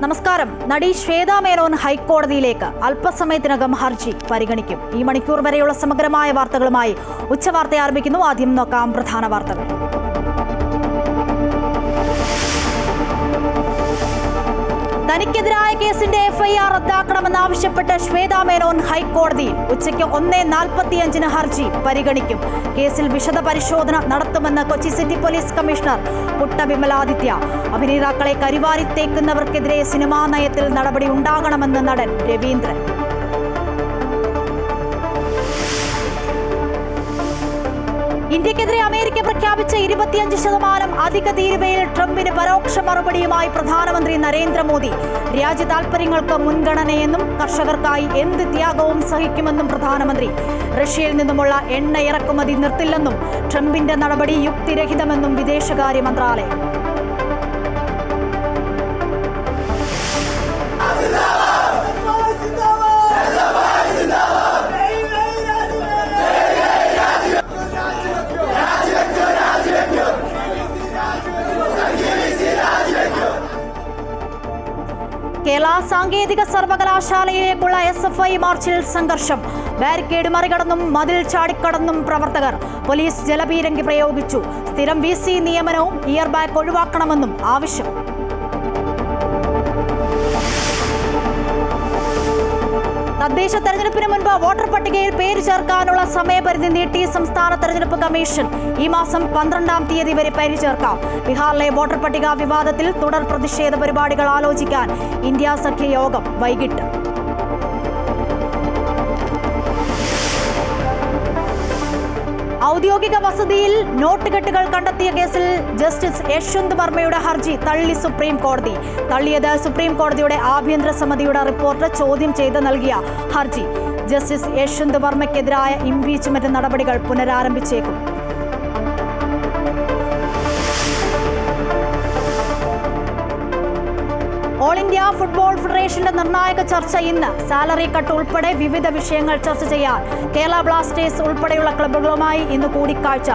നമസ്കാരം. നടി ശ്വേതാ മേനോൻ ഹൈക്കോടതിയിലേക്ക് അല്പസമയത്തിനകം ഹർജി പരിഗണിക്കും. ഈ മണിക്കൂർ വരെയുള്ള സമഗ്രമായ വാർത്തകളുമായി ഉച്ചവാർത്ത ആരംഭിക്കുന്നു. ആദ്യം നോക്കാം പ്രധാന വാർത്തകൾ. തനിക്കെതിരായ കേസിന്റെ എഫ്ഐആർ റദ്ദാക്കണമെന്നാവശ്യപ്പെട്ട് ശ്വേതാ മേനോൻ ഹൈക്കോടതിയിൽ ഉച്ചയ്ക്ക് 1:45 ഹർജി പരിഗണിക്കും. കേസിൽ വിശദ പരിശോധന നടത്തുമെന്ന് Kochi city police commissioner Putta Vimaladitya. അഭിനേതാക്കളെ കരിവാരിത്തേക്കുന്നവർക്കെതിരെ സിനിമാ നയത്തിൽ നടപടി ഉണ്ടാകണമെന്ന് നടൻ രവീന്ദ്രൻ. ഇന്ത്യക്കെതിരെ അമേരിക്ക പ്രഖ്യാപിച്ച 25% അധിക തീരുവയിൽ ട്രംപിന് പരോക്ഷ മറുപടിയുമായി പ്രധാനമന്ത്രി നരേന്ദ്രമോദി. രാജ്യ താൽപര്യങ്ങൾക്ക് മുൻഗണനയെന്നും കർഷകർക്കായി എന്ത് ത്യാഗവും സഹിക്കുമെന്നും പ്രധാനമന്ത്രി. റഷ്യയിൽ നിന്നുമുള്ള എണ്ണ ഇറക്കുമതി നിർത്തില്ലെന്നും ട്രംപിന്റെ നടപടി യുക്തിരഹിതമെന്നും വിദേശകാര്യ മന്ത്രാലയം. കേരള സാങ്കേതിക സർവകലാശാലയിലേക്കുള്ള SFI മാർച്ചിൽ സംഘർഷം. ബാരിക്കേഡ് മറികടന്നും മതിൽ ചാടിക്കടന്നും പ്രവർത്തകർ. പോലീസ് ജലപീരങ്കി പ്രയോഗിച്ചു. സ്ഥിരം VC നിയമനവും ഇയർ ബാഗ് ഒഴിവാക്കണമെന്നും ആവശ്യം. തദ്ദേശ തെരഞ്ഞെടുപ്പിന് മുൻപ് വോട്ടർ പട്ടികയിൽ പേര് ചേർക്കാനുള്ള സമയപരിധി നീട്ടി സംസ്ഥാന തെരഞ്ഞെടുപ്പ് കമ്മീഷൻ. ഈ മാസം 12-ാം തീയതി വരെ പേര് ചേർക്കാം. ബീഹാറിലെ വോട്ടർ പട്ടിക വിവാദത്തിൽ തുടർ പ്രതിഷേധ പരിപാടികൾ ആലോചിക്കാൻ ഇന്ത്യ സഖ്യ യോഗം വൈകിട്ട്. ഔദ്യോഗിക വസതിയിൽ നോട്ടുകെട്ടുകൾ കണ്ടെത്തിയ കേസിൽ ജസ്റ്റിസ് യശ്വന്ത് വർമ്മയുടെ ഹർജി തള്ളി സുപ്രീം കോടതി. തള്ളിയത് സുപ്രീം കോടതിയുടെ ആഭ്യന്തര സമിതിയുടെ റിപ്പോർട്ട് ചോദ്യം ചെയ്ത് നൽകിയ ഹർജി. ജസ്റ്റിസ് യശ്വന്ത് വർമ്മയ്ക്കെതിരായ ഇംപീച്ച്മെന്റ് നടപടികൾ പുനരാരംഭിച്ചേക്കും. ഓൾ ഇന്ത്യ ഫുട്ബോൾ ഫെഡറേഷന്റെ നിർണായക ചർച്ച ഇന്ന്. സാലറി കട്ട് ഉൾപ്പെടെ വിവിധ വിഷയങ്ങൾ ചർച്ച ചെയ്യാൻ കേരള ബ്ലാസ്റ്റേഴ്സ് ഉൾപ്പെടെയുള്ള ക്ലബ്ബുകളുമായി ഇന്ന് കൂടിക്കാഴ്ച.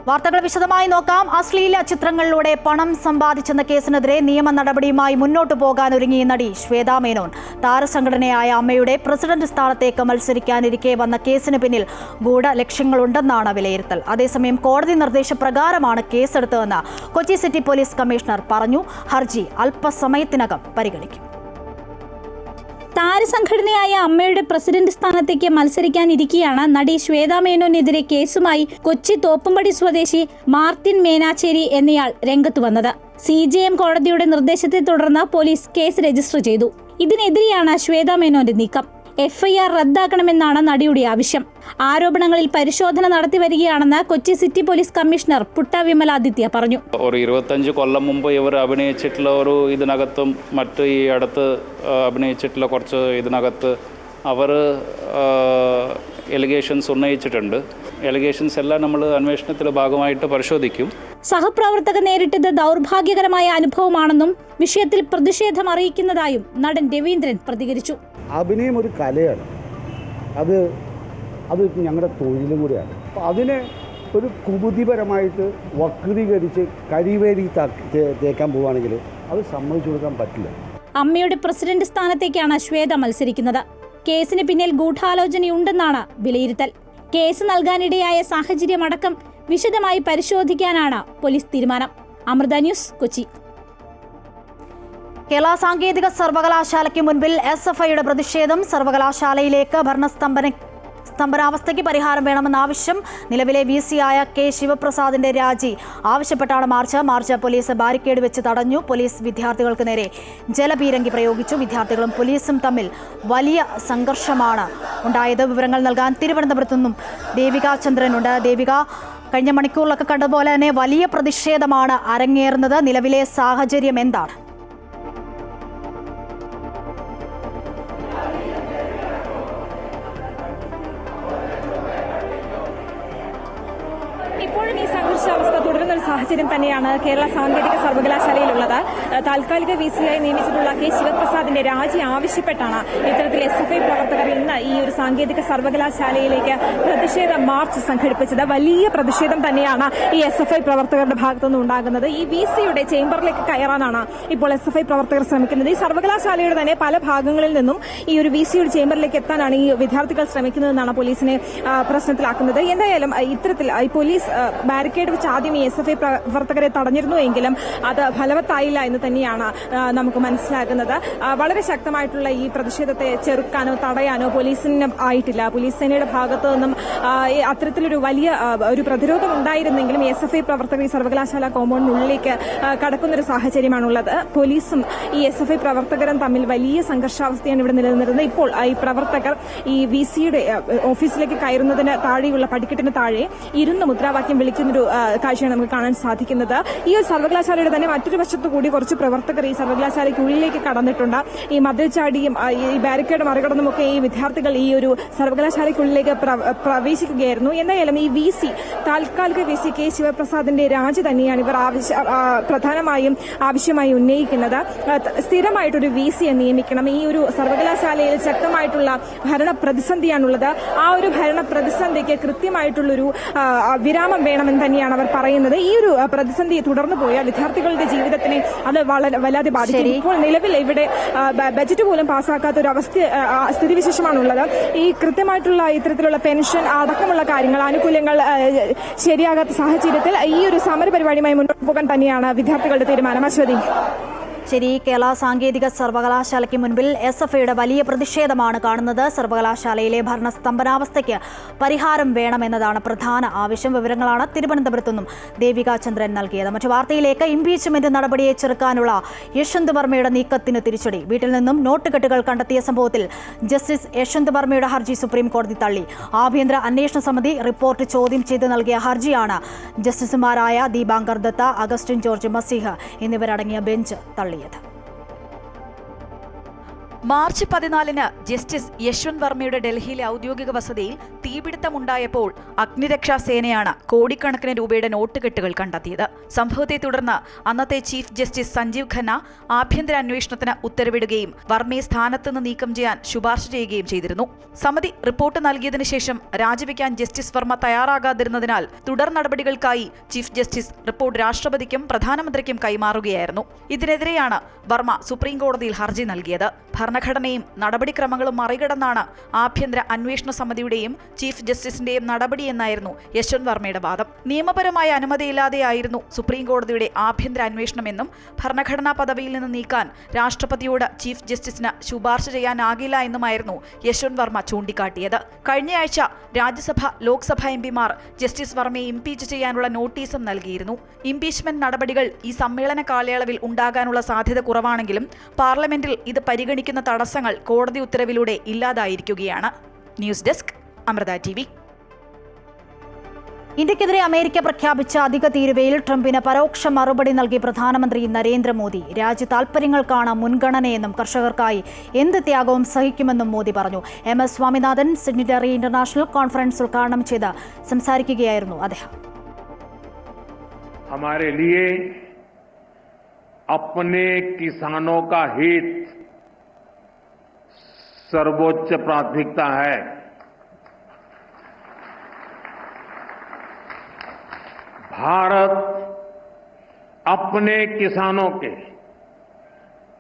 വാർത്തകൾ വിശദമായി നോക്കാം. അശ്ലീല ചിത്രങ്ങളിലൂടെ പണം സമ്പാദിച്ചെന്ന കേസിനെതിരെ നിയമ നടപടിയുമായി മുന്നോട്ടു പോകാനൊരുങ്ങി നടി ശ്വേതാ മേനോൻ. താരസംഘടനയായ അമ്മയുടെ പ്രസിഡന്റ് സ്ഥാനത്തേക്ക് മത്സരിക്കാനിരിക്കെ വന്ന കേസിന് പിന്നിൽ ഗൂഢലക്ഷ്യങ്ങളുണ്ടെന്നാണ് വിലയിരുത്തൽ. അതേസമയം കോടതി നിർദ്ദേശപ്രകാരമാണ് കേസെടുത്തതെന്ന് കൊച്ചി സിറ്റി പോലീസ് കമ്മീഷണർ പറഞ്ഞു. ഹർജി അല്പസമയത്തിനകം പരിഗണിക്കും. താരസംഘടനയായ അമ്മയുടെ പ്രസിഡന്റ് സ്ഥാനത്തേക്ക് മത്സരിക്കാനിരിക്കെയാണ് നടി ശ്വേതാ മേനോനെതിരെ കേസുമായി കൊച്ചി തോപ്പുംപടി സ്വദേശി മാർട്ടിൻ മേനാച്ചേരി എന്നയാൾ രംഗത്തു വന്നത്. CJM കോടതിയുടെ നിർദ്ദേശത്തെ തുടർന്ന് പോലീസ് കേസ് രജിസ്റ്റർ ചെയ്തു. ഇതിനെതിരെയാണ് ശ്വേതാ മേനോന്റെ നീക്കം. FIR റദ്ദാക്കണമെന്നാണ് നടിയുടെ ആവശ്യം. ആരോപണങ്ങളിൽ പരിശോധന നടത്തി വരികയാണെന്ന് Kochi city police commissioner Putta Vimaladitya പറഞ്ഞു. ഒരു 25 കൊല്ലം മുമ്പ് ഇവർ അഭിനയിച്ചിട്ടുള്ള ഒരു ഇതിനകത്തും മറ്റ് ഈ അടുത്ത് അഭിനയിച്ചിട്ടുള്ള കുറച്ച് ഇതിനകത്ത് അവർ എലിഗേഷൻസ് ഉന്നയിച്ചിട്ടുണ്ട്. എലിഗേഷൻസ് എല്ലാം നമ്മൾ അന്വേഷണത്തിന്റെ ഭാഗമായിട്ട് പരിശോധിക്കും. സഹപ്രവർത്തകർ നേരിട്ടത് ദൗർഭാഗ്യകരമായ അനുഭവമാണെന്നും വിഷയത്തിൽ പ്രതിഷേധം അറിയിക്കുന്നതായും നടൻ രവീന്ദ്രൻ പ്രതികരിച്ചു. അഭിനയം ഒരു കലയാണ്, അത് ഞങ്ങളുടെ തൊഴിലും കൂടിയാണ്. അപ്പോൾ അതിനെ ഒരു കുബുദ്ധിപരമായിട്ട് വക്രീകരിച്ച് കരിവേരി തേക്കാൻ പോവുകയാണെങ്കിൽ അത് സമ്മതിച്ചു കൊടുക്കാൻ പറ്റില്ല. അമ്മയുടെ പ്രസിഡന്റ് സ്ഥാനത്തേക്കാണ് ശ്വേത മത്സരിക്കുന്നത്. കേസിന് പിന്നിൽ ഗൂഢാലോചനയുണ്ടെന്നാണ് വിലയിരുത്തൽ. കേസ് നൽകാനിടയായ സാഹചര്യമടക്കം വിശദമായി പരിശോധിക്കാനാണ് പോലീസ് തീരുമാനം. അമൃത ന്യൂസ്, കൊച്ചി. കേരള സാങ്കേതിക സർവകലാശാലയ്ക്ക് മുൻപിൽ SFIയുടെ പ്രതിഷേധം. സർവകലാശാലയിലേക്ക് ഭരണസ്തംഭനാവസ്ഥയ്ക്ക് പരിഹാരം വേണമെന്ന ആവശ്യം. നിലവിലെ VC ആയ K ശിവപ്രസാദിന്റെ രാജി ആവശ്യപ്പെട്ടാണ് മാർച്ച്. പോലീസ് ബാരിക്കേഡ് വെച്ച് തടഞ്ഞു. പോലീസ് വിദ്യാർത്ഥികൾക്ക് നേരെ ജലപീരങ്കി പ്രയോഗിച്ചു. വിദ്യാർത്ഥികളും പോലീസും തമ്മിൽ വലിയ സംഘർഷമാണ് ഉണ്ടായത്. വിവരങ്ങൾ നൽകാൻ തിരുവനന്തപുരത്തു നിന്നും ദേവിക ചന്ദ്രനുണ്ട്. ദേവിക, കഴിഞ്ഞ മണിക്കൂറിലൊക്കെ കണ്ടതുപോലെ തന്നെ വലിയ പ്രതിഷേധമാണ് അരങ്ങേറുന്നത്. നിലവിലെ സാഹചര്യം എന്താണ്? ഇപ്പോഴും ഈ സംഘർഷാവസ്ഥ തുടരുന്ന ഒരു സാഹചര്യം തന്നെയാണ് കേരള സാങ്കേതിക സർവകലാശാലയിലുള്ളത്. താൽക്കാലിക വിസിയായി നിയമിച്ചിട്ടുള്ള കെ ശിവപ്രസാദിന്റെ രാജി ആവശ്യപ്പെട്ടാണ് ഇത്തരത്തിൽ SFI പ്രവർത്തകർ ഇന്ന് ഈ ഒരു സാങ്കേതിക സർവകലാശാലയിലേക്ക് പ്രതിഷേധ മാർച്ച് സംഘടിപ്പിച്ചത്. വലിയ പ്രതിഷേധം തന്നെയാണ് ഈ SFI പ്രവർത്തകരുടെ ഭാഗത്തുനിന്ന് ഉണ്ടാകുന്നത്. ഈ വിസിയുടെ ചേംബറിലേക്ക് കയറാനാണ് ഇപ്പോൾ SFI പ്രവർത്തകർ ശ്രമിക്കുന്നത്. ഈ സർവകലാശാലയുടെ തന്നെ പല ഭാഗങ്ങളിൽ നിന്നും ഈ ഒരു വിസിയുടെ ചേംബറിലേക്ക് എത്താനാണ് ഈ വിദ്യാർത്ഥികൾ ശ്രമിക്കുന്നതെന്നാണ് പോലീസിനെ പ്രശ്നത്തിലാക്കുന്നത്. എന്തായാലും ഇത്തരത്തിൽ പോലീസ് ബാരിക്കേഡ് വെച്ച് ആദ്യം ഈ SFI പ്രവർത്തകരെ തടഞ്ഞിരുന്നുവെങ്കിലും അത് ഫലവത്തായില്ല എന്ന് തന്നെയാണ് നമുക്ക് മനസ്സിലാക്കുന്നത്. വളരെ ശക്തമായിട്ടുള്ള ഈ പ്രതിഷേധത്തെ ചെറുക്കാനോ തടയാനോ പോലീസിന് ആയിട്ടില്ല. പോലീസ് സേനയുടെ ഭാഗത്തു നിന്നും അത്തരത്തിലൊരു വലിയ ഒരു പ്രതിരോധം ഉണ്ടായിരുന്നെങ്കിലും SFI പ്രവർത്തകർ ഈ സർവകലാശാല കോമ്പൗണ്ടിനുള്ളിലേക്ക് കടക്കുന്നൊരു സാഹചര്യമാണുള്ളത്. പോലീസും ഈ SFI പ്രവർത്തകരും തമ്മിൽ വലിയ സംഘർഷാവസ്ഥയാണ് ഇവിടെ നിലനിന്നിരുന്നത്. ഇപ്പോൾ ഈ പ്രവർത്തകർ ഈ വിസിയുടെ ഓഫീസിലേക്ക് കയറുന്നതിന് താഴെയുള്ള പടിക്കെട്ടിന് താഴെ ഇരുന്ന് മുദ്രാവാക്യം വിളിക്കുന്നൊരു കാഴ്ചയാണ് നമുക്ക് കാണാൻ സാധിക്കുന്നത്. ഈ ഒരു സർവകലാശാലയുടെ തന്നെ മറ്റൊരു വശത്തു കൂടി കുറച്ച് പ്രവർത്തകർ ഈ സർവകലാശാലയ്ക്കുള്ളിലേക്ക് കടന്നിട്ടുണ്ട്. ഈ മതിൽ ചാടിയും ഈ ബാരിക്കേഡ് മറികടന്നുമൊക്കെ ഈ വിദ്യാർത്ഥികൾ ഈ ഒരു സർവകലാശാലയ്ക്കുള്ളിലേക്ക് പ്രവേശിക്കുകയായിരുന്നു. എന്തായാലും ഈ വിസി താൽക്കാലിക വിസി കെ ശിവപ്രസാദിന്റെ രാജി തന്നെയാണ് ഇവർ പ്രധാനമായും ആവശ്യമായി ഉന്നയിക്കുന്നത്. സ്ഥിരമായിട്ടൊരു വിസിയെ നിയമിക്കണം. ഈ ഒരു സർവകലാശാലയിൽ ശക്തമായിട്ടുള്ള ഭരണ പ്രതിസന്ധിയാണുള്ളത്. ആ ഒരു ഭരണ പ്രതിസന്ധിക്ക് കൃത്യമായിട്ടുള്ളൊരു വിരാമം വേണമെന്ന് തന്നെയാണ് അവർ പറയുന്നത്. ഈ ഒരു പ്രതിസന്ധി തുടർന്നു പോയാൽ വിദ്യാർത്ഥികളുടെ ജീവിതത്തിനെ അത് വല്ലാതെ ബാധിക്കും. ഇപ്പോൾ നിലവിൽ ഇവിടെ ബജറ്റ് പോലും പാസ്സാക്കാത്ത ഒരു സ്ഥിതിവിശേഷമാണുള്ളത്. ഈ കൃത്യമായിട്ടുള്ള ഇത്തരത്തിലുള്ള പെൻഷൻ അടക്കമുള്ള കാര്യങ്ങൾ ആനുകൂല്യങ്ങൾ ശരിയാകാത്ത സാഹചര്യത്തിൽ ഈ ഒരു സമരപരിപാടിയുമായി മുന്നോട്ട് പോകാൻ തന്നെയാണ് വിദ്യാർത്ഥികളുടെ തീരുമാനം. അശ്വതി. ശരി, കേരള സാങ്കേതിക സർവകലാശാലയ്ക്ക് മുൻപിൽ SFIയുടെ വലിയ പ്രതിഷേധമാണ് കാണുന്നത്. സർവകലാശാലയിലെ ഭരണസ്തംഭനാവസ്ഥയ്ക്ക് പരിഹാരം വേണമെന്നതാണ് പ്രധാന ആവശ്യം. വിവരങ്ങളാണ് തിരുവനന്തപുരത്തു നിന്നും ദേവിക ചന്ദ്രൻ നൽകിയത്. മറ്റു വാർത്തയിലേക്ക്, ഇംപീച്ച്മെന്റ് നടപടിയെ ചെറുക്കാനുള്ള യശ്വന്ത് വർമ്മയുടെ നീക്കത്തിന് തിരിച്ചടി. വീട്ടിൽ നിന്നും നോട്ടുകെട്ടുകൾ കണ്ടെത്തിയ സംഭവത്തിൽ ജസ്റ്റിസ് യശ്വന്ത് വർമ്മയുടെ ഹർജി സുപ്രീം കോടതി തള്ളി. ആഭ്യന്തര അന്വേഷണ സമിതി റിപ്പോർട്ട് ചോദ്യം ചെയ്ത് നൽകിയ ഹർജിയാണ് ജസ്റ്റിസുമാരായ ദീപാങ്കർ ദത്ത, അഗസ്റ്റിൻ ജോർജ് മസീഹ് എന്നിവരടങ്ങിയ ബെഞ്ച് തള്ളി. മാർച്ച് 14-ന് ജസ്റ്റിസ് യശ്വന്ത് വർമ്മയുടെ ഡൽഹിയിലെ ഔദ്യോഗിക വസതിയിൽ തീപിടുത്തമുണ്ടായപ്പോൾ അഗ്നിരക്ഷാ സേനയാണ് കോടിക്കണക്കിന് രൂപയുടെ നോട്ടുകെട്ടുകൾ കണ്ടെത്തിയത്. സംഭവത്തെ തുടർന്ന് അന്നത്തെ ചീഫ് ജസ്റ്റിസ് സഞ്ജീവ് ഖന്ന ആഭ്യന്തര അന്വേഷണത്തിന് ഉത്തരവിടുകയും വർമ്മയെ സ്ഥാനത്തുനിന്ന് നീക്കം ചെയ്യാൻ ശുപാർശ ചെയ്യുകയും ചെയ്തിരുന്നു. സമിതി റിപ്പോർട്ട് നൽകിയതിനു ശേഷം രാജിവെക്കാൻ ജസ്റ്റിസ് വർമ്മ തയ്യാറാകാതിരുന്നതിനാൽ തുടർ നടപടികൾക്കായി ചീഫ് ജസ്റ്റിസ് റിപ്പോർട്ട് രാഷ്ട്രപതിക്കും പ്രധാനമന്ത്രിക്കും കൈമാറുകയായിരുന്നു. ഇതിനെതിരെയാണ് വർമ്മ സുപ്രീം കോടതിയിൽ ഹർജി നൽകിയത്. ഭരണഘടനയും നടപടിക്രമങ്ങളും മറികടന്നാണ് ആഭ്യന്തര അന്വേഷണ സമിതിയുടെയും ചീഫ് ജസ്റ്റിസിന്റെയും നടപടിയെന്നായിരുന്നു യശ്വന്ത് വർമ്മയുടെ വാദം. നിയമപരമായ അനുമതിയില്ലാതെയായിരുന്നു സുപ്രീം കോടതിയുടെ ആഭ്യന്തര അന്വേഷണമെന്നും ഭരണഘടനാ പദവിയിൽ നിന്ന് നീക്കാൻ രാഷ്ട്രപതിയോട് ചീഫ് ജസ്റ്റിസിന് ശുപാർശ ചെയ്യാനാകില്ല എന്നുമായിരുന്നു യശ്വന്ത് വർമ്മ ചൂണ്ടിക്കാട്ടിയത്. കഴിഞ്ഞയാഴ്ച രാജ്യസഭ ലോക്സഭ എംപിമാർ ജസ്റ്റിസ് വർമ്മയെ ഇംപീച്ച് ചെയ്യാനുള്ള നോട്ടീസും നൽകിയിരുന്നു. ഇംപീച്ച്മെന്റ് നടപടികൾ ഈ സമ്മേളന കാലയളവിൽ ഉണ്ടാകാനുള്ള സാധ്യത കുറവാണെങ്കിലും പാർലമെന്റിൽ ഇത് പരിഗണിക്കുന്ന തടസ്സങ്ങൾ കോടതി ഉത്തരവിലൂടെ ഇല്ലാതായിരിക്കുകയാണ്. News desk, Amrita TV. ഇന്ത്യക്കെതിരെ അമേരിക്ക പ്രഖ്യാപിച്ച അധിക തീരുവയിൽ ട്രംപിന് പരോക്ഷ മറുപടി നൽകി പ്രധാനമന്ത്രി നരേന്ദ്രമോദി. രാജ്യ താൽപര്യങ്ങൾക്കാണ് മുൻഗണനയെന്നും കർഷകർക്കായി എന്ത് ത്യാഗവും സഹിക്കുമെന്നും മോദി പറഞ്ഞു. MS Swaminathan signatory international conference ഉദ്ഘാടനം ചെയ്ത് സംസാരിക്കുകയായിരുന്നു അദ്ദേഹം. हमारे लिए अपने किसानों का हित सर्वोच्च प्राथमिकता है. भारत अपने किसानों के,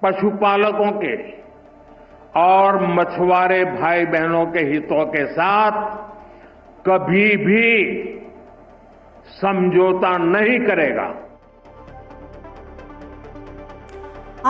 पशुपालकों के और मछुआरे भाई बहनों के हितों के साथ कभी भी समझौता नहीं करेगा.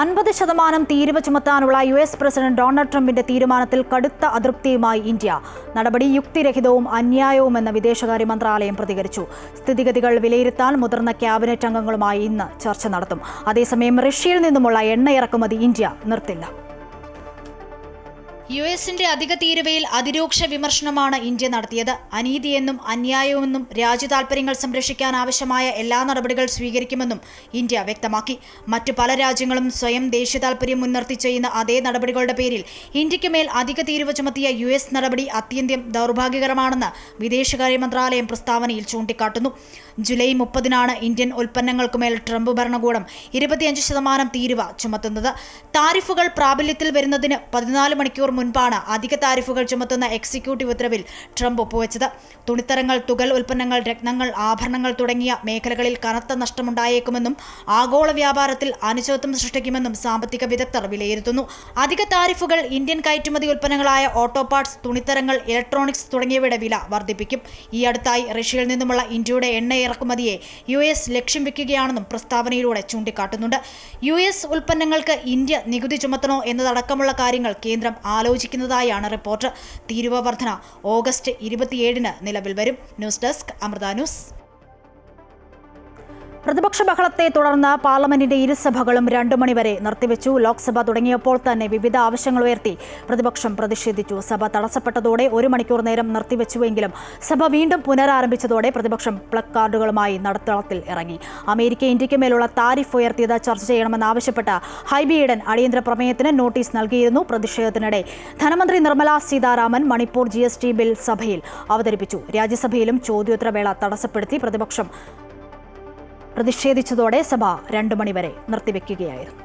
50% തീരുവ ചുമത്താനുള്ള US പ്രസിഡന്റ് ഡൊണാൾഡ് ട്രംപിന്റെ തീരുമാനത്തിൽ കടുത്ത അതൃപ്തിയുമായി ഇന്ത്യ. നടപടി യുക്തിരഹിതവും അന്യായവുമെന്ന് വിദേശകാര്യ മന്ത്രാലയം പ്രതികരിച്ചു. സ്ഥിതിഗതികൾ വിലയിരുത്താൻ മുതിർന്ന ക്യാബിനറ്റ് അംഗങ്ങളുമായി ഇന്ന് ചർച്ച നടത്തും. അതേസമയം റഷ്യയിൽ നിന്നുമുള്ള എണ്ണ ഇറക്കുമതി ഇന്ത്യ നിർത്തില്ല. യുഎസിന്റെ അധിക തീരുവയിൽ അതിരൂക്ഷ വിമർശനമാണ് ഇന്ത്യ നടത്തിയത്. അനീതിയെന്നും അന്യായമെന്നും രാജ്യതാൽപര്യങ്ങൾ സംരക്ഷിക്കാൻ ആവശ്യമായ എല്ലാ നടപടികൾ സ്വീകരിക്കുമെന്നും ഇന്ത്യ വ്യക്തമാക്കി. മറ്റു പല രാജ്യങ്ങളും സ്വയം ദേശീയ താൽപര്യം മുൻനിർത്തി ചെയ്യുന്ന അതേ നടപടികളുടെ പേരിൽ ഇന്ത്യക്ക് മേൽ അധിക തീരുവ ചുമത്തിയ യുഎസ് നടപടി അത്യന്തം ദൗർഭാഗ്യകരമാണെന്ന് വിദേശകാര്യ മന്ത്രാലയം പ്രസ്താവനയിൽ ചൂണ്ടിക്കാട്ടുന്നു. ജൂലൈ 30-നാണ് ഇന്ത്യൻ ഉൽപ്പന്നങ്ങൾക്കുമേൽ ട്രംപ് ഭരണകൂടം 25% തീരുവ ചുമത്തുന്നത്. താരിഫുകൾ പ്രാബല്യത്തിൽ വരുന്നതിന് 14 മണിക്കൂർ മുൻപാണ് അധിക താരിഫുകൾ ചുമത്തുന്ന എക്സിക്യൂട്ടീവ് ഉത്തരവിൽ ട്രംപ് ഒപ്പുവെച്ചത്. തുണിത്തരങ്ങൾ, തുകൽ ഉൽപ്പന്നങ്ങൾ, രത്നങ്ങൾ, ആഭരണങ്ങൾ തുടങ്ങിയ മേഖലകളിൽ കനത്ത നഷ്ടമുണ്ടായേക്കുമെന്നും ആഗോള വ്യാപാരത്തിൽ അനിശ്ചിതത്വം സൃഷ്ടിക്കുമെന്നും സാമ്പത്തിക വിദഗ്ധർ വിലയിരുത്തുന്നു. അധിക താരിഫുകൾ ഇന്ത്യൻ കയറ്റുമതി ഉൽപ്പന്നങ്ങളായ ഓട്ടോ പാർട്സ്, തുണിത്തരങ്ങൾ, ഇലക്ട്രോണിക്സ് തുടങ്ങിയവയുടെ വില വർദ്ധിപ്പിക്കും. ഈ അടുത്തായി റഷ്യയിൽ നിന്നുമുള്ള ഇന്ത്യയുടെ എണ്ണ ഇറക്കുമതിയെ യുഎസ് ലക്ഷ്യം വെക്കുകയാണെന്നും പ്രസ്താവനയിലൂടെ ചൂണ്ടിക്കാട്ടുന്നുണ്ട്. യുഎസ് ഉൽപ്പന്നങ്ങൾക്ക് ഇന്ത്യ നികുതി ചുമത്തണോ എന്നതടക്കമുള്ള കാര്യങ്ങൾ കേന്ദ്രം ആലോചിക്കുന്നതായാണ് റിപ്പോർട്ട്. തീരുവ വർധന ഓഗസ്റ്റ് 27-ന് നിലവിൽ വരും. News desk Amrita news. പ്രതിപക്ഷ ബഹളത്തെ തുടർന്ന് പാർലമെന്റിന്റെ ഇരുസഭകളും 2 മണിവരെ നിർത്തിവെച്ചു. ലോക്സഭ തുടങ്ങിയപ്പോൾ തന്നെ വിവിധ ആവശ്യങ്ങൾ ഉയർത്തി പ്രതിപക്ഷം പ്രതിഷേധിച്ചു. സഭ തടസ്സപ്പെട്ടതോടെ 1 മണിക്കൂർ നേരം നിർത്തിവെച്ചുവെങ്കിലും സഭ വീണ്ടും പുനരാരംഭിച്ചതോടെ പ്രതിപക്ഷം പ്ലക്കാർഡുകളുമായി നടുത്തളത്തിൽ ഇറങ്ങി. അമേരിക്ക ഇന്ത്യക്ക് മേലുള്ള താരിഫ് ഉയർത്തിയത് ചർച്ച ചെയ്യണമെന്നാവശ്യപ്പെട്ട് ഹൈബി ഈഡൻ അടിയന്തര പ്രമേയത്തിന് നോട്ടീസ് നൽകിയിരുന്നു. പ്രതിഷേധത്തിനിടെ ധനമന്ത്രി നിർമ്മല സീതാരാമൻ മണിപ്പൂർ GST ബിൽ സഭയിൽ അവതരിപ്പിച്ചു. രാജ്യസഭയിലും ചോദ്യോത്തരവേള തടസ്സപ്പെടുത്തി പ്രതിഷേധിച്ചതോടെ സഭ 2 മണിവരെ നിർത്തിവെക്കുകയായിരുന്നു.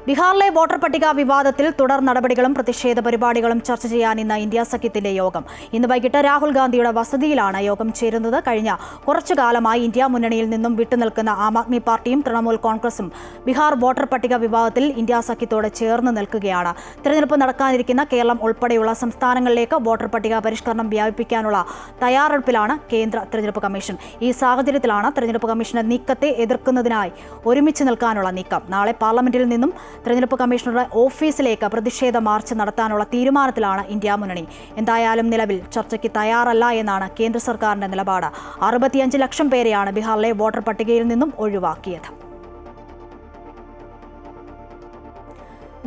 ബീഹാറിലെ വോട്ടർ പട്ടിക വിവാദത്തിൽ തുടർ നടപടികളും പ്രതിഷേധ പരിപാടികളും ചർച്ച ചെയ്യാൻ ഇന്ന് ഇന്ത്യ സഖ്യത്തിന്റെ യോഗം. ഇന്ന് വൈകിട്ട് രാഹുൽ ഗാന്ധിയുടെ വസതിയിലാണ് യോഗം ചേരുന്നത്. കഴിഞ്ഞ കുറച്ചു കാലമായി ഇന്ത്യ മുന്നണിയിൽ നിന്നും വിട്ടുനിൽക്കുന്ന ആം ആദ്മി പാർട്ടിയും തൃണമൂൽ കോൺഗ്രസും ബീഹാർ വോട്ടർ പട്ടിക വിവാദത്തിൽ ഇന്ത്യ സഖ്യത്തോട് ചേർന്ന് നിൽക്കുകയാണ്. തെരഞ്ഞെടുപ്പ് നടക്കാനിരിക്കുന്ന കേരളം ഉൾപ്പെടെയുള്ള സംസ്ഥാനങ്ങളിലേക്ക് വോട്ടർ പട്ടിക പരിഷ്കരണം വ്യാപിപ്പിക്കാനുള്ള തയ്യാറെടുപ്പിലാണ് കേന്ദ്ര തെരഞ്ഞെടുപ്പ് കമ്മീഷൻ. ഈ സാഹചര്യത്തിലാണ് തെരഞ്ഞെടുപ്പ് കമ്മീഷന്റെ നീക്കത്തെ എതിർക്കുന്നതിനായി ഒരുമിച്ച് നിൽക്കാനുള്ള നീക്കം. നാളെ പാർലമെന്റിൽ നിന്നും തെരഞ്ഞെടുപ്പ് കമ്മീഷണറുടെ ഓഫീസിലേക്ക് പ്രതിഷേധ മാർച്ച് നടത്താനുള്ള തീരുമാനത്തിലാണ് ഇന്ത്യ മുന്നണി. എന്തായാലും നിലവിൽ ചർച്ചയ്ക്ക് തയ്യാറല്ല എന്നാണ് കേന്ദ്ര സർക്കാരിന്റെ നിലപാട്. 65 ലക്ഷം പേരെയാണ് ബീഹാറിലെ വോട്ടർ പട്ടികയിൽ നിന്നും ഒഴിവാക്കിയത്.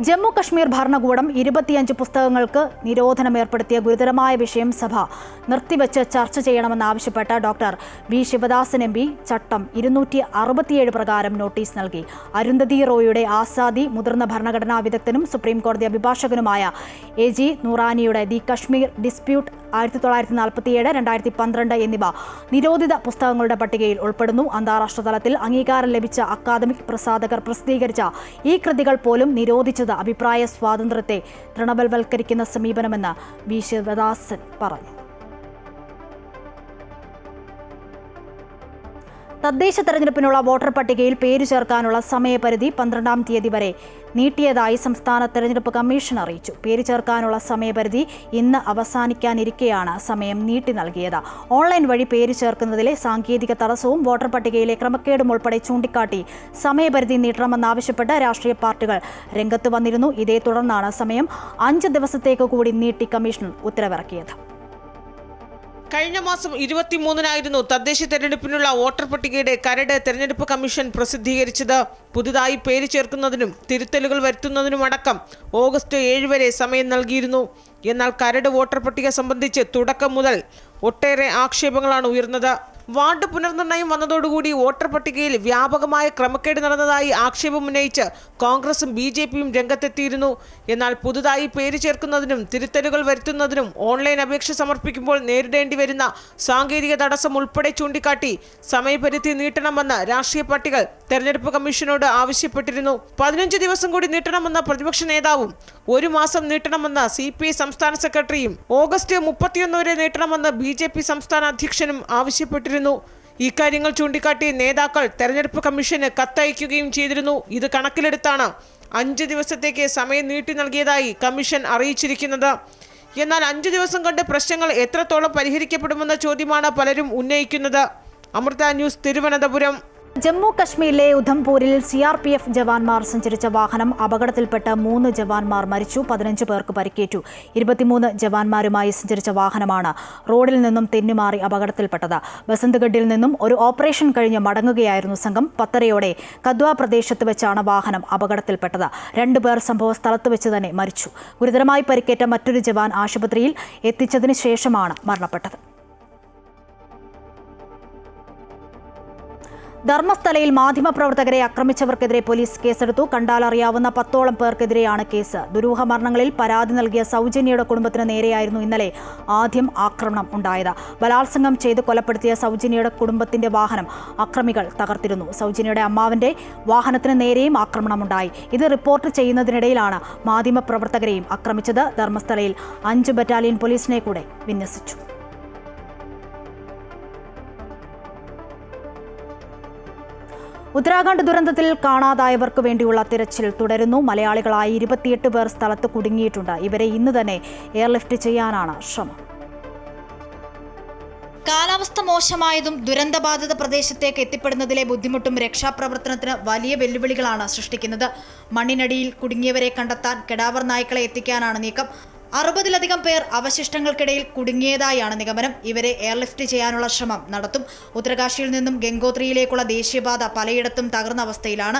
ജമ്മു കശ്മീർ ഭരണകൂടം 25 പുസ്തകങ്ങൾക്ക് നിരോധനം ഏർപ്പെടുത്തിയ ഗുരുതരമായ വിഷയം സഭ നിർത്തിവെച്ച് ചർച്ച ചെയ്യണമെന്നാവശ്യപ്പെട്ട് ഡോക്ടർ വി ശിവദാസൻ MP ചട്ടം 267 പ്രകാരം നോട്ടീസ് നൽകി. അരുന്ധതി റോയുടെ ആസാദി, മുതിർന്ന ഭരണഘടനാ വിദഗ്ധനും സുപ്രീം കോടതി അഭിഭാഷകനുമായ AG നൂറാനിയുടെ ദി കശ്മീർ ഡിസ്പ്യൂട്ട് 1947, 2012 എന്നിവ നിരോധിത പുസ്തകങ്ങളുടെ പട്ടികയിൽ ഉൾപ്പെടുന്നു. അന്താരാഷ്ട്ര തലത്തിൽ അംഗീകാരം ലഭിച്ച അക്കാദമിക് പ്രസാധകർ പ്രസിദ്ധീകരിച്ച ഈ കൃതികൾ പോലും നിരോധിച്ചത് അഭിപ്രായ സ്വാതന്ത്ര്യത്തെ തൃണബലവൽക്കരിക്കുന്ന സമീപനമെന്ന് വി ശിവദാസൻ പറഞ്ഞു. തദ്ദേശ തെരഞ്ഞെടുപ്പിനുള്ള വോട്ടർ പട്ടികയിൽ പേര് ചേർക്കാനുള്ള സമയപരിധി 12-ാം തീയതി വരെ നീട്ടിയതായി സംസ്ഥാന തെരഞ്ഞെടുപ്പ് കമ്മീഷൻ അറിയിച്ചു. പേര് ചേർക്കാനുള്ള സമയപരിധി ഇന്ന് അവസാനിക്കാനിരിക്കെയാണ് സമയം നീട്ടി നൽകിയത്. ഓൺലൈൻ വഴി പേര് ചേർക്കുന്നതിലെ സാങ്കേതിക തടസ്സവും വോട്ടർ പട്ടികയിലെ ക്രമക്കേടും ഉൾപ്പെടെ ചൂണ്ടിക്കാട്ടി സമയപരിധി നീട്ടണമെന്നാവശ്യപ്പെട്ട് രാഷ്ട്രീയ പാർട്ടികൾ രംഗത്ത് വന്നിരുന്നു. ഇതേ തുടർന്നാണ് സമയം 5 ദിവസത്തേക്ക് കൂടി നീട്ടി കമ്മീഷൻ ഉത്തരവിറക്കിയത്. കഴിഞ്ഞ മാസം 23-നായിരുന്നു തദ്ദേശ തെരഞ്ഞെടുപ്പിനുള്ള വോട്ടർ പട്ടികയുടെ കരട് തെരഞ്ഞെടുപ്പ് കമ്മീഷൻ പ്രസിദ്ധീകരിച്ചത്. പുതുതായി പേര് ചേർക്കുന്നതിനും തിരുത്തലുകൾ വരുത്തുന്നതിനുമടക്കം ഓഗസ്റ്റ് 7 വരെ സമയം നൽകിയിരുന്നു. എന്നാൽ കരട് വോട്ടർ പട്ടിക സംബന്ധിച്ച് തുടക്കം മുതൽ ഒട്ടേറെ ആക്ഷേപങ്ങളാണ് ഉയർന്നത്. വാർഡ് പുനർനിർണയം വന്നതോടുകൂടി വോട്ടർ പട്ടികയിൽ വ്യാപകമായ ക്രമക്കേട് നടന്നതായി ആക്ഷേപമുന്നയിച്ച് കോൺഗ്രസും BJPയും രംഗത്തെത്തിയിരുന്നു. എന്നാൽ പുതുതായി പേര് ചേർക്കുന്നതിനും തിരുത്തലുകൾ വരുത്തുന്നതിനും ഓൺലൈൻ അപേക്ഷ സമർപ്പിക്കുമ്പോൾ നേരിടേണ്ടി വരുന്ന സാങ്കേതിക തടസ്സം ഉൾപ്പെടെ ചൂണ്ടിക്കാട്ടി സമയപരിധി നീട്ടണമെന്ന് രാഷ്ട്രീയ പാർട്ടികൾ തെരഞ്ഞെടുപ്പ് കമ്മീഷനോട് ആവശ്യപ്പെട്ടിരുന്നു. 15 ദിവസം കൂടി നീട്ടണമെന്ന പ്രതിപക്ഷ നേതാവും 1 മാസം നീട്ടണമെന്ന് CPI സംസ്ഥാന സെക്രട്ടറിയും ഓഗസ്റ്റ് 31 വരെ നീട്ടണമെന്ന് BJP സംസ്ഥാന അധ്യക്ഷനും ആവശ്യപ്പെട്ടിരുന്നു. ഇക്കാര്യങ്ങൾ ചൂണ്ടിക്കാട്ടി നേതാക്കൾ തെരഞ്ഞെടുപ്പ് കമ്മീഷന് കത്തയക്കുകയും ചെയ്തിരുന്നു. ഇത് കണക്കിലെടുത്താണ് 5 ദിവസത്തേക്ക് സമയം നീട്ടി നൽകിയതായി കമ്മീഷൻ അറിയിച്ചിരിക്കുന്നത്. എന്നാൽ 5 ദിവസം കൊണ്ട് പ്രശ്നങ്ങൾ എത്രത്തോളം പരിഹരിക്കപ്പെടുമെന്ന ചോദ്യമാണ് പലരും ഉന്നയിക്കുന്നത്. അമൃത ന്യൂസ്, തിരുവനന്തപുരം. ജമ്മു കശ്മീരിലെ ഉധംപൂരിൽ CRPF ജവാന്മാർ സഞ്ചരിച്ച വാഹനം അപകടത്തിൽപ്പെട്ട് 3 ജവാന്മാർ മരിച്ചു, 15 പേർക്ക് പരിക്കേറ്റു. 23 ജവാന്മാരുമായി സഞ്ചരിച്ച വാഹനമാണ് റോഡിൽ നിന്നും തെന്നിമാറി അപകടത്തിൽപ്പെട്ടത്. ബസന്ത്ഗഡിൽ നിന്നും ഒരു ഓപ്പറേഷൻ കഴിഞ്ഞ് മടങ്ങുകയായിരുന്നു സംഘം. 10:30 കദ്വ പ്രദേശത്ത് വെച്ചാണ് വാഹനം അപകടത്തിൽപ്പെട്ടത്. 2 പേർ സംഭവ സ്ഥലത്ത് വെച്ച് തന്നെ മരിച്ചു. ഗുരുതരമായി പരിക്കേറ്റ മറ്റൊരു ജവാൻ ആശുപത്രിയിൽ എത്തിച്ചതിന് ശേഷമാണ് മരണപ്പെട്ടത്. ധർമ്മസ്ഥലയിൽ മാധ്യമപ്രവർത്തകരെ ആക്രമിച്ചവർക്കെതിരെ പോലീസ് കേസെടുത്തു. കണ്ടാലറിയാവുന്ന 10ഓളം പേർക്കെതിരെയാണ് കേസ്. ദുരൂഹ മരണങ്ങളിൽ പരാതി നൽകിയ സൗജന്യയുടെ കുടുംബത്തിന് നേരെയായിരുന്നു ഇന്നലെ ആദ്യം ആക്രമണം ഉണ്ടായത്. ബലാത്സംഗം ചെയ്ത് കൊലപ്പെടുത്തിയ സൗജന്യയുടെ കുടുംബത്തിന്റെ വാഹനം അക്രമികൾ തകർത്തിരുന്നു. സൗജന്യയുടെ അമ്മാവന്റെ വാഹനത്തിന് നേരെയും ആക്രമണമുണ്ടായി. ഇത് റിപ്പോർട്ട് ചെയ്യുന്നതിനിടയിലാണ് മാധ്യമപ്രവർത്തകരെയും ആക്രമിച്ചത്. ധർമ്മസ്ഥലയിൽ 5 ബറ്റാലിയൻ പോലീസിനെ കൂടെ വിന്യസിച്ചു. ഉത്തരാഖണ്ഡ് ദുരന്തത്തിൽ കാണാതായവർക്ക് വേണ്ടിയുള്ള തിരച്ചിൽ തുടരുന്നു. മലയാളികളായി 28 പേർ സ്ഥലത്ത് കുടുങ്ങിയിട്ടുണ്ട്. ഇവരെ ഇന്ന് തന്നെ എയർലിഫ്റ്റ് ചെയ്യാനാണ് ശ്രമം. കാലാവസ്ഥ മോശമായതും ദുരന്തബാധിത പ്രദേശത്തേക്ക് എത്തിപ്പെടുന്നതിലെ ബുദ്ധിമുട്ടും രക്ഷാപ്രവർത്തനത്തിന് വലിയ വെല്ലുവിളികളാണ് സൃഷ്ടിക്കുന്നത്. മണ്ണിനടിയിൽ കുടുങ്ങിയവരെ കണ്ടെത്താൻ കെടാവർ നായ്ക്കളെ എത്തിക്കാനാണ് നീക്കം. 60-ലധികം പേർ അവശിഷ്ടങ്ങൾക്കിടയിൽ കുടുങ്ങിയതായാണ് നിഗമനം. ഇവരെ എയർലിഫ്റ്റ് ചെയ്യാനുള്ള ശ്രമം നടത്തും. ഉത്തരകാശിയിൽ നിന്നും ഗംഗോത്രിയിലേക്കുള്ള ദേശീയപാത പലയിടത്തും തകർന്ന അവസ്ഥയിലാണ്.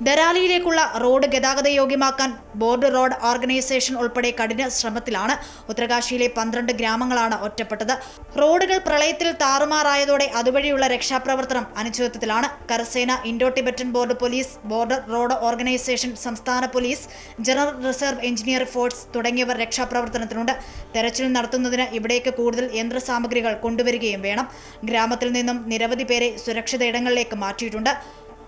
ദരാലിയിലേക്കുള്ള റോഡ് ഗതാഗത യോഗ്യമാക്കാൻ ബോർഡർ റോഡ് ഓർഗനൈസേഷൻ ഉൾപ്പെടെ കഠിന ശ്രമത്തിലാണ്. ഉത്തരകാശിയിലെ 12 ഗ്രാമങ്ങളാണ് ഒറ്റപ്പെട്ടത്. റോഡുകൾ പ്രളയത്തിൽ താറുമാറായതോടെ അതുവഴിയുള്ള രക്ഷാപ്രവർത്തനം അനിശ്ചിതത്വത്തിലാണ്. കരസേന, Indo Tibetan border police, border road organisation, സംസ്ഥാന പോലീസ്, ജനറൽ റിസർവ് എഞ്ചിനീയറിംഗ് ഫോഴ്സ് തുടങ്ങിയവർ രക്ഷാപ്രവർത്തനത്തിനുണ്ട്. തെരച്ചിൽ നടത്തുന്നതിന് ഇവിടേക്ക് കൂടുതൽ യന്ത്രസാമഗ്രികൾ കൊണ്ടുവരികയും വേണം. ഗ്രാമത്തിൽ നിന്നും നിരവധി പേരെ സുരക്ഷിത ഇടങ്ങളിലേക്ക് മാറ്റിയിട്ടുണ്ട്.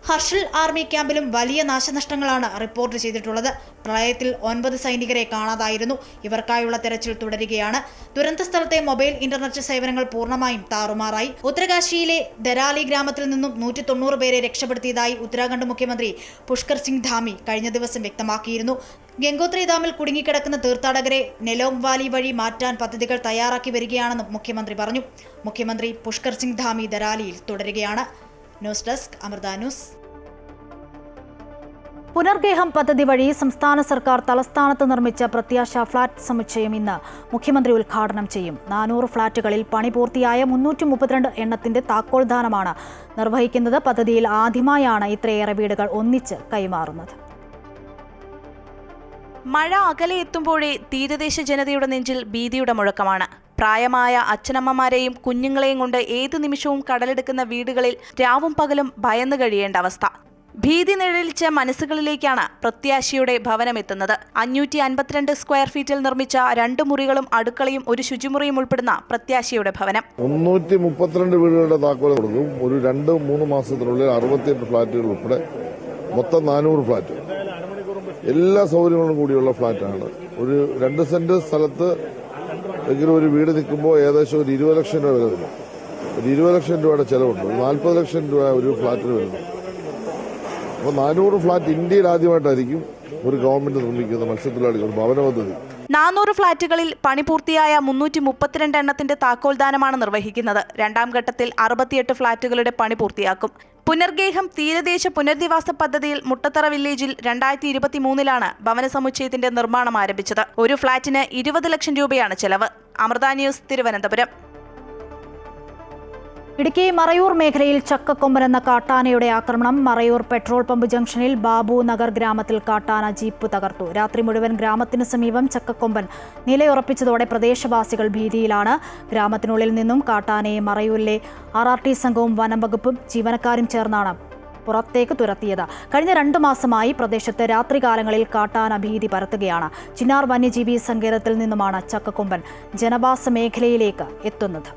ഹർഷൽ ആർമി ക്യാമ്പിലും വലിയ നാശനഷ്ടങ്ങളാണ് റിപ്പോർട്ട് ചെയ്തിട്ടുള്ളത്. പ്രളയത്തിൽ 9 സൈനികരെ കാണാതായിരുന്നു. ഇവർക്കായുള്ള തെരച്ചിൽ തുടരുകയാണ്. ദുരന്ത സ്ഥലത്തെ മൊബൈൽ ഇന്റർനെറ്റ് സേവനങ്ങൾ പൂർണ്ണമായും താറുമാറായി. ഉത്തരകാശിയിലെ ദരാലി ഗ്രാമത്തിൽ നിന്നും 190 പേരെ രക്ഷപ്പെടുത്തിയതായി ഉത്തരാഖണ്ഡ് മുഖ്യമന്ത്രി പുഷ്കർ സിംഗ് ധാമി കഴിഞ്ഞ ദിവസം വ്യക്തമാക്കിയിരുന്നു. ഗംഗോത്രി ഡാമിൽ കുടുങ്ങിക്കിടക്കുന്ന തീർത്ഥാടകരെ നെലോങ് വാലി വഴി മാറ്റാൻ പദ്ധതികൾ തയ്യാറാക്കി വരികയാണെന്നും മുഖ്യമന്ത്രി പറഞ്ഞു. മുഖ്യമന്ത്രി പുഷ്കർ സിംഗ് ധാമി ദരാലിയിൽ തുടരുകയാണ്. News desk Amrita news. പുനർഗേഹം പദ്ധതി വഴി സംസ്ഥാന സർക്കാർ തലസ്ഥാനത്ത് നിർമ്മിച്ച പ്രത്യാശ ഫ്ളാറ്റ് സമുച്ചയം ഇന്ന് മുഖ്യമന്ത്രി ഉദ്ഘാടനം ചെയ്യും. 400 ഫ്ളാറ്റുകളിൽ പണി പൂർത്തിയായ 332 എണ്ണത്തിന്റെ താക്കോൽദാനമാണ് നിർവഹിക്കുന്നത്. പദ്ധതിയിൽ ആദ്യമായാണ് ഇത്രയേറെ വീടുകൾ ഒന്നിച്ച് കൈമാറുന്നത്. മഴ അകലെ എത്തുമ്പോഴേ തീരദേശ ജനതയുടെ നെഞ്ചിൽ ഭീതിയുടെ മുഴക്കമാണ്. പ്രായമായ അച്ഛനമ്മമാരെയും കുഞ്ഞുങ്ങളെയും കൊണ്ട് ഏതു നിമിഷവും കടലെടുക്കുന്ന വീടുകളിൽ രാവും പകലും ഭയന്നു കഴിയേണ്ട അവസ്ഥ. ഭീതി നിഴലിച്ച മനസ്സുകളിലേക്കാണ് പ്രത്യാശയുടെ ഭവനം എത്തുന്നത്. 552 സ്ക്വയർ ഫീറ്റിൽ നിർമ്മിച്ച 2 മുറികളും അടുക്കളയും ഒരു ശുചിമുറിയും ഉൾപ്പെടുന്ന പ്രത്യാശയുടെ ഭവനം 332 വീടുകളുടെ താക്കോൽ കൊടുക്കും. ഒരു 2-3 മാസത്തിനുള്ളിൽ 68 ഫ്ളാറ്റുകൾ ഉൾപ്പെടെ മൊത്തം 400 ഫ്ളാറ്റ്, എല്ലാ സൗകര്യങ്ങളും കൂടിയുള്ള ഫ്ളാറ്റാണ്. ഒരു 2 സെന്റ് സ്ഥലത്ത് എങ്കിലും ഒരു വീട് നിൽക്കുമ്പോൾ ഏകദേശം ഒരു 20 ലക്ഷം രൂപ വില വരും. ഒരു 20 ലക്ഷം രൂപയുടെ ചെലവുണ്ട്. 40 ലക്ഷം രൂപ ഒരു ഫ്ളാറ്റിന് വരുന്നു. അപ്പോൾ 400 ഫ്ളാറ്റ് ഇന്ത്യയിൽ ആദ്യമായിട്ടായിരിക്കും ഒരു ഗവൺമെന്റ് നിർമ്മിക്കുന്ന മത്സ്യത്തൊഴിലാളികൾ ഭവന പദ്ധതി. 400 ഫ്ളാറ്റുകളിൽ പണി പൂർത്തിയായ 332 എണ്ണത്തിന്റെ താക്കോൽദാനമാണ് നിർവഹിക്കുന്നത്. 2ാം ഘട്ടത്തിൽ 68 ഫ്ളാറ്റുകളുടെ പണി പൂർത്തിയാക്കും. പുനർഗേഹം തീരദേശ പുനരധിവാസ പദ്ധതിയിൽ മുട്ടത്തറ വില്ലേജിൽ 2023-ലാണ് ഭവന സമുച്ചയത്തിന്റെ നിർമ്മാണം ആരംഭിച്ചത്. ഒരു ഫ്ളാറ്റിന് 20 ലക്ഷം രൂപയാണ് ചെലവ്. അമൃത ന്യൂസ്, തിരുവനന്തപുരം. ഇടുക്കി മറയൂർ മേഖലയിൽ ചക്കക്കൊമ്പൻ എന്ന കാട്ടാനയുടെ ആക്രമണം. മറയൂർ പെട്രോൾ പമ്പ് ജംഗ്ഷനിൽ ബാബു നഗർ ഗ്രാമത്തിൽ കാട്ടാന ജീപ്പ് തകർത്തു. രാത്രി മുഴുവൻ ഗ്രാമത്തിന് സമീപം ചക്കക്കൊമ്പൻ നിലയുറപ്പിച്ചതോടെ പ്രദേശവാസികൾ ഭീതിയിലാണ്. ഗ്രാമത്തിനുള്ളിൽ നിന്നും കാട്ടാനയെ മറയൂരിലെ RRT സംഘവും വനം വകുപ്പും ജീവനക്കാരും ചേർന്നാണ് പുറത്തേക്ക് തുരത്തിയത്. കഴിഞ്ഞ 2 മാസമായി പ്രദേശത്ത് രാത്രികാലങ്ങളിൽ കാട്ടാന ഭീതി പരത്തുകയാണ്. ചിന്നാർ വന്യജീവി സങ്കേതത്തിൽ നിന്നുമാണ് ചക്കക്കൊമ്പൻ ജനവാസ മേഖലയിലേക്ക് എത്തുന്നത്.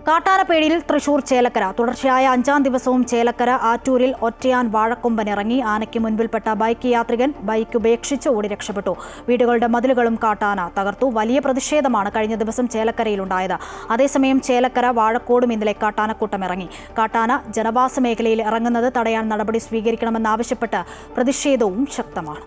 കാട്ടാനപ്പേടിയിൽ തൃശൂർ ചേലക്കര. തുടർച്ചയായ 5ാം ദിവസവും ചേലക്കര ആറ്റൂരിൽ ഒറ്റയാൻ വാഴക്കൊമ്പൻ ഇറങ്ങി. ആനയ്ക്ക് മുൻപിൽപ്പെട്ട ബൈക്ക് യാത്രികൻ ബൈക്ക് ഉപേക്ഷിച്ച് ഓടി രക്ഷപ്പെട്ടു. വീടുകളുടെ മതിലുകളും കാട്ടാന തകർത്തു. വലിയ പ്രതിഷേധമാണ് കഴിഞ്ഞ ദിവസം ചേലക്കരയിലുണ്ടായത്. അതേസമയം ചേലക്കര വാഴക്കോടും ഇന്നലെ കാട്ടാനക്കൂട്ടം ഇറങ്ങി. കാട്ടാന ജനവാസ മേഖലയിൽ ഇറങ്ങുന്നത് തടയാൻ നടപടി സ്വീകരിക്കണമെന്നാവശ്യപ്പെട്ട് പ്രതിഷേധവും ശക്തമാണ്.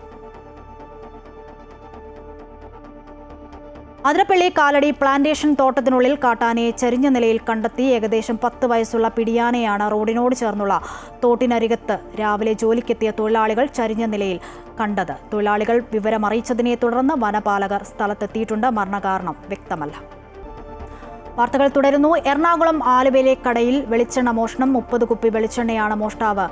അതിരപ്പള്ളി കാലടി പ്ലാന്റേഷൻ തോട്ടത്തിനുള്ളിൽ കാട്ടാനയെ ചരിഞ്ഞ നിലയിൽ കണ്ടെത്തി. ഏകദേശം 10 വയസ്സുള്ള പിടിയാനയാണ് റോഡിനോട് ചേർന്നുള്ള തോട്ടിനരികത്ത് രാവിലെ ജോലിക്കെത്തിയ തൊഴിലാളികൾ ചരിഞ്ഞ നിലയിൽ കണ്ടത്. തൊഴിലാളികൾ വിവരമറിയിച്ചതിനെ തുടർന്ന് വനപാലകർ സ്ഥലത്തെത്തിയിട്ടുണ്ട്. മരണകാരണം വ്യക്തമല്ല. വാർത്തകൾ തുടരുന്നു. എറണാകുളം ആലുവയിലെ കടയിൽ വെളിച്ചെണ്ണ മോഷണം. 30 കുപ്പി വെളിച്ചെണ്ണയാണ് മോഷ്ടാവ്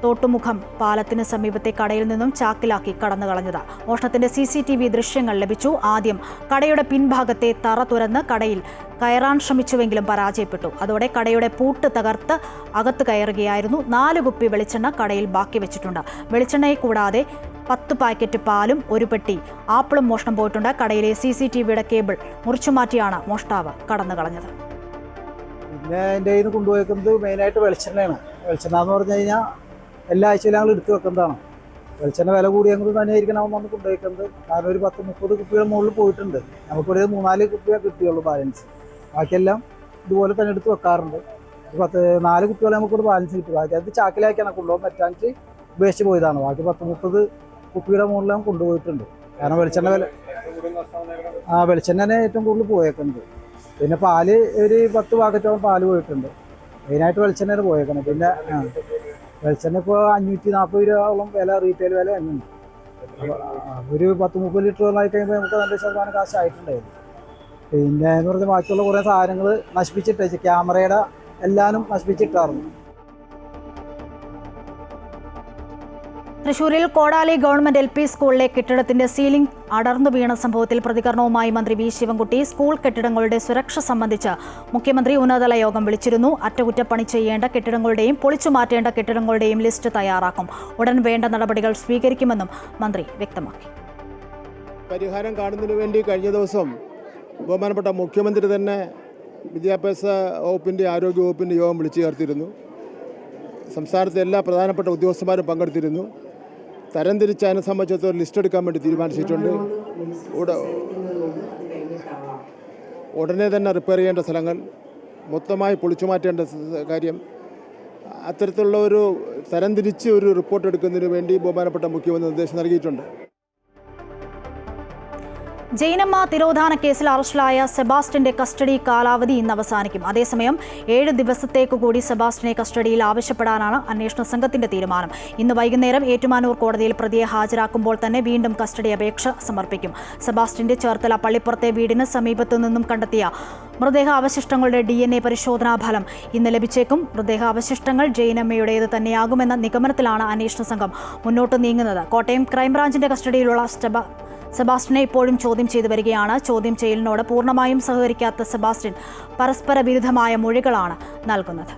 തോട്ടുമുഖം പാലത്തിന് സമീപത്തെ കടയിൽ നിന്നും ചാക്കിലാക്കി കടന്നു കളഞ്ഞത്. മോഷണത്തിന്റെ CCTV ദൃശ്യങ്ങൾ ലഭിച്ചു. ആദ്യം കടയുടെ പിൻഭാഗത്തെ തറ തുറന്ന് കടയിൽ കയറാൻ ശ്രമിച്ചുവെങ്കിലും പരാജയപ്പെട്ടു. അതോടെ കടയുടെ പൂട്ട് തകർത്ത് അകത്ത് കയറുകയായിരുന്നു. 4 കുപ്പി വെളിച്ചെണ്ണ കടയിൽ ബാക്കി വെച്ചിട്ടുണ്ട്. വെളിച്ചെണ്ണയെ കൂടാതെ 10 പാക്കറ്റ് പാലും 1 പെട്ടി ആപ്പിളും മോഷണം പോയിട്ടുണ്ട്. കടയിലെ CCTVയുടെ കേബിൾ മുറിച്ചുമാറ്റിയാണ് മോഷ്ടാവ് കടന്നു കളഞ്ഞത്. പിന്നെ എൻ്റെ കയ്യിൽ നിന്ന് കൊണ്ടുപോയിരിക്കുന്നത് മെയിനായിട്ട് വെളിച്ചെണ്ണയാണ്. വെളിച്ചെണ്ണ എന്ന് പറഞ്ഞു കഴിഞ്ഞാൽ എല്ലാ ആഴ്ചയിലും ഞങ്ങൾ എടുത്തു വെക്കുന്നതാണ്. വെളിച്ചെണ്ണ വില കൂടി ഞങ്ങൾ തന്നെയായിരിക്കണം വന്ന് കൊണ്ടുപോയിരിക്കുന്നത്. കാരണം ഒരു 10-30 കുപ്പികൾ മുകളിൽ പോയിട്ടുണ്ട്. നമുക്കൊരു 3-4 കുപ്പിയാണ് കിട്ടിയുള്ളൂ ബാലൻസ്. ബാക്കിയെല്ലാം ഇതുപോലെ തന്നെ എടുത്ത് വെക്കാറുണ്ട്. 4 കുപ്പികൾ നമുക്കൊരു ബാലൻസ് കിട്ടും. ബാക്കി അത് ചാക്കിലാക്കിയാണ് കൊണ്ടുപോകാൻ പറ്റാണ്ട് ഉപേക്ഷിച്ച് പോയതാണ്. ബാക്കി 10-30 കുപ്പിയുടെ മുകളിൽ ഞാൻ കൊണ്ടുപോയിട്ടുണ്ട്. കാരണം വെളിച്ചെണ്ണ വെളിച്ചെണ്ണ ഏറ്റവും കൂടുതൽ പോയേക്കുന്നത്. പിന്നെ പാല് ഒരു 10 പാക്കറ്റോളം പാല് പോയിട്ടുണ്ട്. മെയിനായിട്ട് വെളിച്ചെണ്ണ പോയേക്കണം. പിന്നെ വെളിച്ചെണ്ണ ഇപ്പോൾ 540 രൂപയോളം വില റീറ്റെയിൽ വില തന്നെയുണ്ട്. ഒരു 10-30 ലിറ്ററോളം ആയി കഴിയുമ്പോൾ നമുക്ക് 2% കാശായിട്ടുണ്ടായിരുന്നു. പിന്നെ എന്ന് പറഞ്ഞാൽ ബാക്കിയുള്ള കുറേ സാധനങ്ങൾ നശിപ്പിച്ചിട്ടേച്ച് ക്യാമറയുടെ എല്ലാവരും നശിപ്പിച്ചിട്ടായിരുന്നു. തൃശൂരിൽ കോടാലി ഗവൺമെന്റ് LP സ്കൂളിലെ കെട്ടിടത്തിന്റെ സീലിംഗ് അടർന്നു വീണ സംഭവത്തിൽ പ്രതികരണവുമായി മന്ത്രി V. ശിവൻകുട്ടി. സ്കൂൾ കെട്ടിടങ്ങളുടെ സുരക്ഷ സംബന്ധിച്ച് മുഖ്യമന്ത്രി ഉന്നതതല യോഗം വിളിച്ചിരുന്നു. അറ്റകുറ്റപ്പണി ചെയ്യേണ്ട കെട്ടിടങ്ങളുടെയും പൊളിച്ചു മാറ്റേണ്ട കെട്ടിടങ്ങളുടെയും ലിസ്റ്റ് തയ്യാറാക്കും. ഉടൻ വേണ്ട നടപടികൾ സ്വീകരിക്കുമെന്നും മന്ത്രി വ്യക്തമാക്കി. പരിഹാരം കാണുന്നതിന് വേണ്ടി കഴിഞ്ഞ ദിവസം ബഹുമാനപ്പെട്ട മുഖ്യമന്ത്രി തന്നെ വിദ്യാഭ്യാസ വകുപ്പിൻ്റെ ആരോഗ്യ വകുപ്പിൻ്റെ യോഗം വിളിച്ചു ചേർത്തിരുന്നു. സംസ്ഥാനത്തെ എല്ലാ പ്രധാനപ്പെട്ട ഉദ്യോഗസ്ഥന്മാരും പങ്കെടുത്തിരുന്നു. തരംതിരിച്ച് അതിനെ സംബന്ധിച്ചിടത്തോളം ലിസ്റ്റ് എടുക്കാൻ വേണ്ടി തീരുമാനിച്ചിട്ടുണ്ട്. ഉടനെ തന്നെ റിപ്പയർ ചെയ്യേണ്ട സ്ഥലങ്ങൾ, മൊത്തമായി പൊളിച്ചു മാറ്റേണ്ട കാര്യം, അത്തരത്തിലുള്ള ഒരു തരംതിരിച്ച് ഒരു റിപ്പോർട്ട് എടുക്കുന്നതിന് വേണ്ടി ബഹുമാനപ്പെട്ട മുഖ്യമന്ത്രി നിർദ്ദേശം നൽകിയിട്ടുണ്ട്. ജൈനമ്മ തിരോധാന കേസിൽ അറസ്റ്റിലായ സെബാസ്റ്റ്യന്റെ കസ്റ്റഡി കാലാവധി ഇന്ന് അവസാനിക്കും. അതേസമയം 7 ദിവസത്തേക്ക് കൂടി സെബാസ്റ്റ്യനെ കസ്റ്റഡിയിൽ ആവശ്യപ്പെടാനാണ് അന്വേഷണ സംഘത്തിന്റെ തീരുമാനം. ഇന്ന് വൈകുന്നേരം ഏറ്റുമാനൂർ കോടതിയിൽ പ്രതിയെ ഹാജരാക്കുമ്പോൾ തന്നെ വീണ്ടും കസ്റ്റഡി അപേക്ഷ സമർപ്പിക്കും. സെബാസ്റ്റ്യന്റെ ചേർത്തല പള്ളിപ്പുറത്തെ വീടിന് സമീപത്തു നിന്നും കണ്ടെത്തിയ മൃതദേഹ അവശിഷ്ടങ്ങളുടെ DNA പരിശോധനാ ഫലം ഇന്ന് ലഭിച്ചേക്കും. മൃതദേഹ അവശിഷ്ടങ്ങൾ ജൈനമ്മയുടേത് തന്നെയാകുമെന്ന നിഗമനത്തിലാണ് അന്വേഷണ സംഘം മുന്നോട്ട് നീങ്ങുന്നത്. കോട്ടയം ക്രൈംബ്രാഞ്ചിന്റെ കസ്റ്റഡിയിലുള്ള സെബാസ്റ്റ്യനെ ഇപ്പോഴും ചോദ്യം ചെയ്തു വരികയാണ്. ചോദ്യം ചെയ്യലിനോട് പൂർണ്ണമായും സഹകരിക്കാത്ത സെബാസ്റ്റ്യൻ പരസ്പര വിരുദ്ധമായ മൊഴികളാണ് നൽകുന്നത്.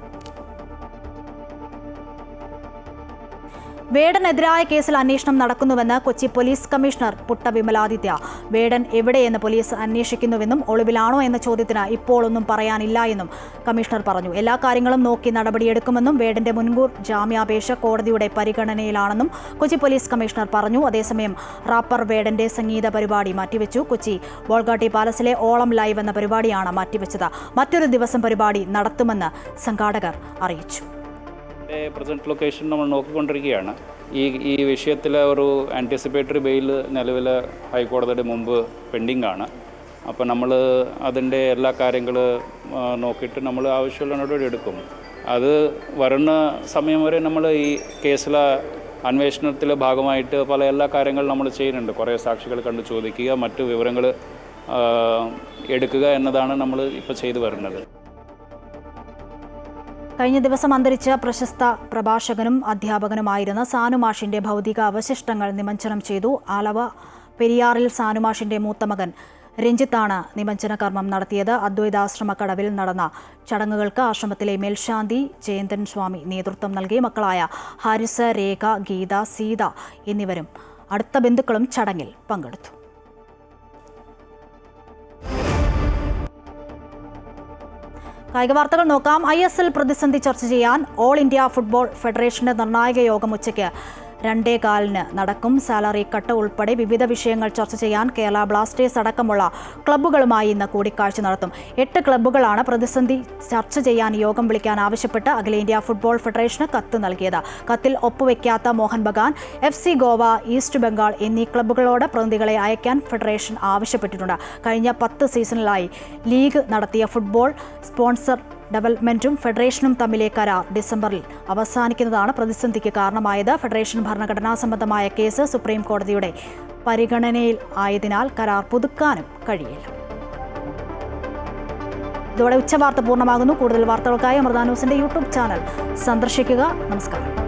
വേടനെതിരായ കേസിൽ അന്വേഷണം നടക്കുന്നുവെന്ന് കൊച്ചി പോലീസ് കമ്മീഷണർ പുട്ട വിമലാദിത്യ. വേടൻ എവിടെയെന്ന് പോലീസ് അന്വേഷിക്കുന്നുവെന്നും ഒളിവിലാണോ എന്ന ചോദ്യത്തിന് ഇപ്പോൾ ഒന്നും പറയാനില്ല എന്നും കമ്മീഷണർ പറഞ്ഞു. എല്ലാ കാര്യങ്ങളും നോക്കി നടപടിയെടുക്കുമെന്നും വേടന്റെ മുൻകൂർ ജാമ്യാപേക്ഷ കോടതിയുടെ പരിഗണനയിലാണെന്നും കൊച്ചി പോലീസ് കമ്മീഷണർ പറഞ്ഞു. അതേസമയം റാപ്പർ വേടന്റെ സംഗീത പരിപാടി മാറ്റിവെച്ചു. കൊച്ചി ബോൾഗാട്ടി പാലസിലെ ഓളം ലൈവ് എന്ന പരിപാടിയാണ് മാറ്റിവെച്ചത്. മറ്റൊരു ദിവസം പരിപാടി നടത്തുമെന്ന് സംഘാടകർ അറിയിച്ചു. പ്രസന്റ് ലൊക്കേഷൻ നമ്മൾ നോക്കിക്കൊണ്ടിരിക്കുകയാണ്. ഈ വിഷയത്തിൽ ഒരു ആൻറ്റിസിപ്പേറ്ററി ബെയിൽ നിലവിൽ ഹൈക്കോടതിയുടെ മുമ്പ് പെൻഡിങ് ആണ്. അപ്പോൾ നമ്മൾ അതിൻ്റെ എല്ലാ കാര്യങ്ങൾ നോക്കിയിട്ട് നമ്മൾ ആവശ്യമുള്ള നടപടി എടുക്കും. അത് വരുന്ന സമയം വരെ നമ്മൾ ഈ കേസിലെ അന്വേഷണത്തിലെ ഭാഗമായിട്ട് എല്ലാ കാര്യങ്ങളും നമ്മൾ ചെയ്യുന്നുണ്ട്. കുറേ സാക്ഷികൾ കണ്ട് ചോദിക്കുക, മറ്റു വിവരങ്ങൾ എടുക്കുക എന്നതാണ് നമ്മൾ ഇപ്പോൾ ചെയ്തു വരുന്നത്. കഴിഞ്ഞ ദിവസം അന്തരിച്ച പ്രശസ്ത പ്രഭാഷകനും അധ്യാപകനുമായിരുന്ന സാനുമാഷിന്റെ ഭൗതിക അവശിഷ്ടങ്ങൾ നിമജ്ജനം ചെയ്തു. ആലവ പെരിയാറിൽ സാനുമാഷിന്റെ മൂത്തമകൻ രഞ്ജിത്താണ് നിമജ്ജന കർമ്മം നടത്തിയത്. അദ്വൈതാശ്രമ കടവിൽ നടന്ന ചടങ്ങുകൾക്ക് ആശ്രമത്തിലെ മേൽശാന്തി ജയന്തൻ സ്വാമി നേതൃത്വം നൽകി. മക്കളായ ഹാരിസ്, രേഖ, ഗീത, സീത എന്നിവരും അടുത്ത ബന്ധുക്കളും ചടങ്ങിൽ പങ്കെടുത്തു. കായിക വാർത്തകൾ നോക്കാം. ISL പ്രതിസന്ധി ചർച്ച ചെയ്യാൻ ഓൾ ഇന്ത്യ ഫുട്ബോൾ ഫെഡറേഷന്റെ നിർണായക യോഗം ഉച്ചയ്ക്ക് 2:15 നടക്കും. സാലറി കട്ട് ഉൾപ്പെടെ വിവിധ വിഷയങ്ങൾ ചർച്ച ചെയ്യാൻ കേരള ബ്ലാസ്റ്റേഴ്സ് അടക്കമുള്ള ക്ലബ്ബുകളുമായി ഇന്ന് കൂടിക്കാഴ്ച നടത്തും. 8 ക്ലബ്ബുകളാണ് പ്രതിസന്ധി ചർച്ച ചെയ്യാൻ യോഗം വിളിക്കാൻ ആവശ്യപ്പെട്ട് അഖിലേന്ത്യാ ഫുട്ബോൾ ഫെഡറേഷന് കത്ത് നൽകിയത്. കത്തിൽ ഒപ്പുവെക്കാത്ത മോഹൻ ബഗാൻ, FC ഗോവ, ഈസ്റ്റ് ബംഗാൾ എന്നീ ക്ലബ്ബുകളോട് പ്രതിനിധികളെ അയക്കാൻ ഫെഡറേഷൻ ആവശ്യപ്പെട്ടിട്ടുണ്ട്. കഴിഞ്ഞ 10 സീസണിലായി ലീഗ് നടത്തിയ ഫുട്ബോൾ സ്പോൺസർ ഡെവലപ്മെന്റും ഫെഡറേഷനും തമ്മിലെ കരാർ ഡിസംബറിൽ അവസാനിക്കുന്നതാണ് പ്രതിസന്ധിക്ക് കാരണമായത്. ഫെഡറേഷൻ ഭരണഘടനാ സംബന്ധമായ കേസ് സുപ്രീം കോടതിയുടെ പരിഗണനയിൽ ആയതിനാൽ കരാർ പുതുക്കാനും കഴിയില്ല. ഇതോടെ ഉച്ചവാർത്ത പൂർണ്ണമാകുന്നു. കൂടുതൽ വാർത്തകൾക്കായി അമൃത ന്യൂസിന്റെ യൂട്യൂബ് ചാനൽ സന്ദർശിക്കുക. നമസ്കാരം.